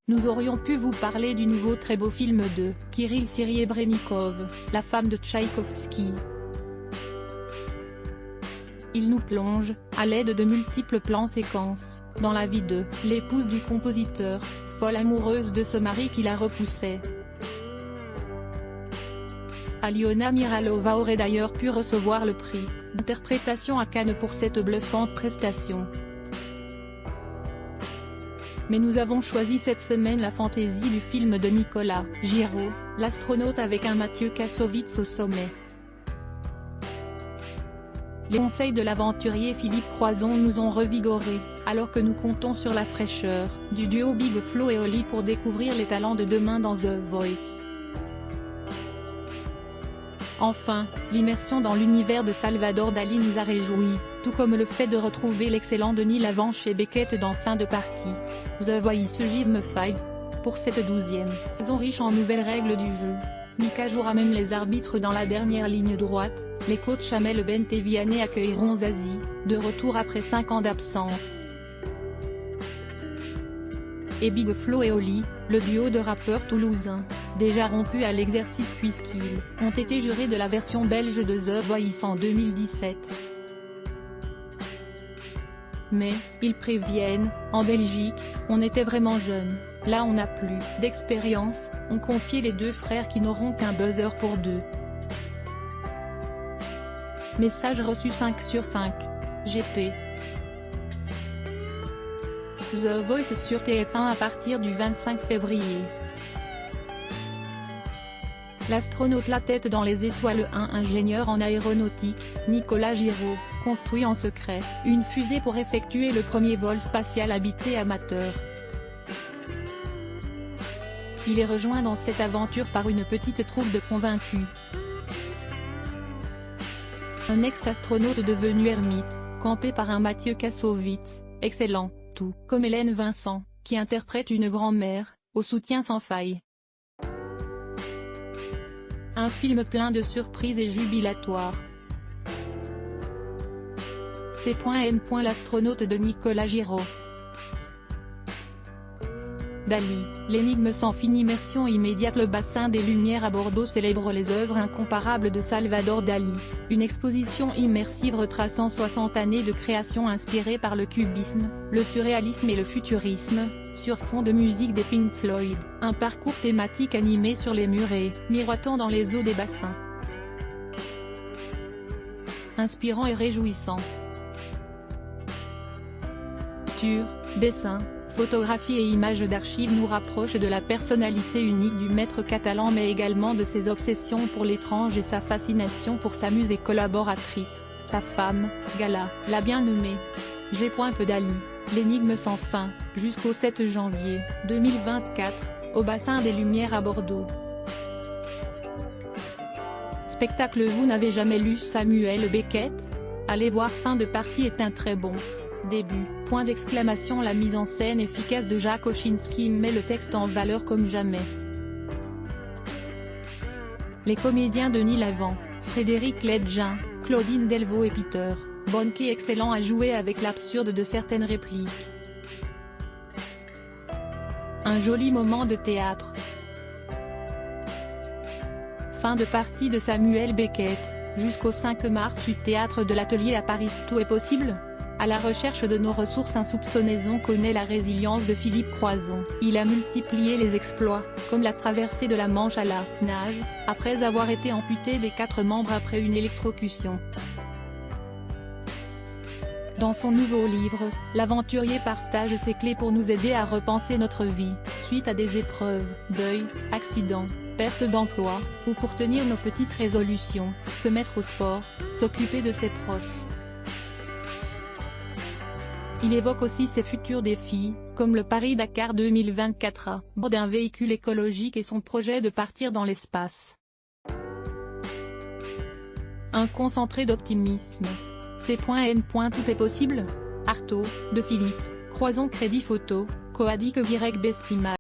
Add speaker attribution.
Speaker 1: nous aurions pu vous parler du nouveau très beau film de Kirill Serebrennikov, la femme de Tchaïkovski. Il nous plonge, à l'aide de multiples plans séquences, dans la vie de l'épouse du compositeur, folle amoureuse de ce mari qui la repoussait. Aliona Miralova aurait d'ailleurs pu recevoir le prix d'interprétation à Cannes pour cette bluffante prestation. Mais nous avons choisi cette semaine la fantaisie du film de Nicolas Giraud, l'astronaute avec un Mathieu Kassovitz au sommet. Les conseils de l'aventurier Philippe Croizon nous ont revigorés, alors que nous comptons sur la fraîcheur du duo Big Flo et Oli pour découvrir les talents de demain dans The Voice. Enfin, l'immersion dans l'univers de Salvador Dali nous a réjouis, tout comme le fait de retrouver l'excellent Denis Lavant chez Beckett dans Fin de partie. The Voice Give 5. Pour cette 12e saison riche en nouvelles règles du jeu, Mika jouera même les arbitres dans la dernière ligne droite. Les coachs Amel Bent et Vianney accueilleront Zazie, de retour après 5 ans d'absence. Et Big Flo et Oli, le duo de rappeurs toulousains, déjà rompus à l'exercice puisqu'ils ont été jurés de la version belge de The Voice en 2017. Mais, ils préviennent, en Belgique, on était vraiment jeunes, là on n'a plus d'expérience, ont confié les deux frères qui n'auront qu'un buzzer pour deux. Message reçu 5 sur 5. GP. The Voice sur TF1 à partir du 25 février. L'astronaute la tête dans les étoiles, un ingénieur en aéronautique, Nicolas Giraud, construit en secret une fusée pour effectuer le premier vol spatial habité amateur. Il est rejoint dans cette aventure par une petite troupe de convaincus. Un ex-astronaute devenu ermite, campé par un Mathieu Kassovitz, excellent, tout comme Hélène Vincent, qui interprète une grand-mère, au soutien sans faille. Un film plein de surprises et jubilatoires. C.N. L'astronaute de Nicolas Giraud. Dali, l'énigme sans fin, immersion immédiate. Le bassin des Lumières à Bordeaux célèbre les œuvres incomparables de Salvador Dali, une exposition immersive retraçant 60 années de création inspirée par le cubisme, le surréalisme et le futurisme, sur fond de musique des Pink Floyd, un parcours thématique animé sur les murs et miroitant dans les eaux des bassins. Inspirant et réjouissant. Peinture, dessin, photographie et images d'archives nous rapprochent de la personnalité unique du maître catalan mais également de ses obsessions pour l'étrange et sa fascination pour sa muse et collaboratrice, sa femme, Gala, la bien nommée G. Dali, l'énigme sans fin, jusqu'au 7 janvier 2024, au bassin des Lumières à Bordeaux. Spectacle. Vous n'avez jamais lu Samuel Beckett? Allez voir Fin de partie est un très bon début. Point d'exclamation. La mise en scène efficace de Jacques Ochinski met le texte en valeur comme jamais. Les comédiens Denis Lavant, Frédéric Ledgen, Claudine Delvaux et Peter Bonnke excellent à jouer avec l'absurde de certaines répliques. Un joli moment de théâtre. Fin de partie de Samuel Beckett, jusqu'au 5 mars du théâtre de l'Atelier à Paris. Tout est possible? À la recherche de nos ressources insoupçonnées. On connaît la résilience de Philippe Croizon. Il a multiplié les exploits, comme la traversée de la Manche à la nage, après avoir été amputé des 4 membres après une électrocution. Dans son nouveau livre, l'aventurier partage ses clés pour nous aider à repenser notre vie, suite à des épreuves, deuil, accidents, perte d'emploi, ou pour tenir nos petites résolutions, se mettre au sport, s'occuper de ses proches. Il évoque aussi ses futurs défis, comme le Paris-Dakar 2024 à bord d'un véhicule écologique et son projet de partir dans l'espace. Un concentré d'optimisme. C.N. Tout est possible? Artaud, de Philippe Croizon. Crédit photo, Coadic Bestima.